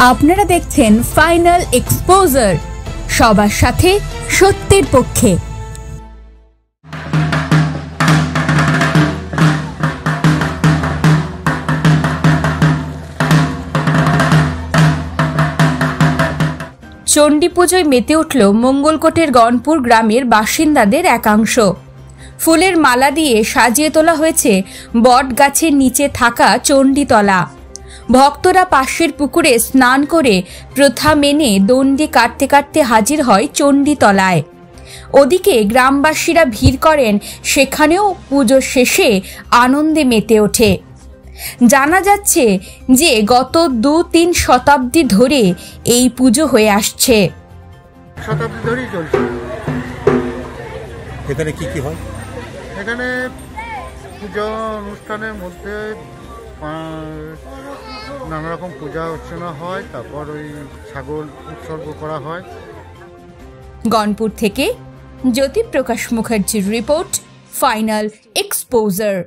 আপনারা দেখছেন final exposure, সবার সাথে সত্যের পক্ষে। চণ্ডী পুজোয় মেতে উঠল মঙ্গলকোটের গনপুর গ্রামের বাসিন্দাদের একাংশ। ফুলের মালা দিয়ে সাজিয়ে তোলা হয়েছে বট গাছের নিচে থাকা চণ্ডীতলা। ভক্তরা পাশের পুকুরে স্নান করে প্রথা মেনে দণ্ডি কাটতে কাটতে হাজির হয় চণ্ডীতলায়। ওদিকে গ্রামবাসীরা ভিড় করেন সেখানেও পুজো শেষে আনন্দে মেতে ওঠে। জানা যাচ্ছে যে গত 2-3 শতাব্দী ধরে এই পুজো হয়ে আসছে। শতাব্দী ধরেই চলছে। এখানে কি কি হয়? এখানে পূজা অনুষ্ঠানের মধ্যে নানা রকম পূজা অর্চনা হয়, তারপর ওই ছাগল উৎসর্গ করা হয়। গনপুর থেকে জ্যোতিপ্রকাশ মুখার্জির রিপোর্ট, ফাইনাল এক্সপোজার।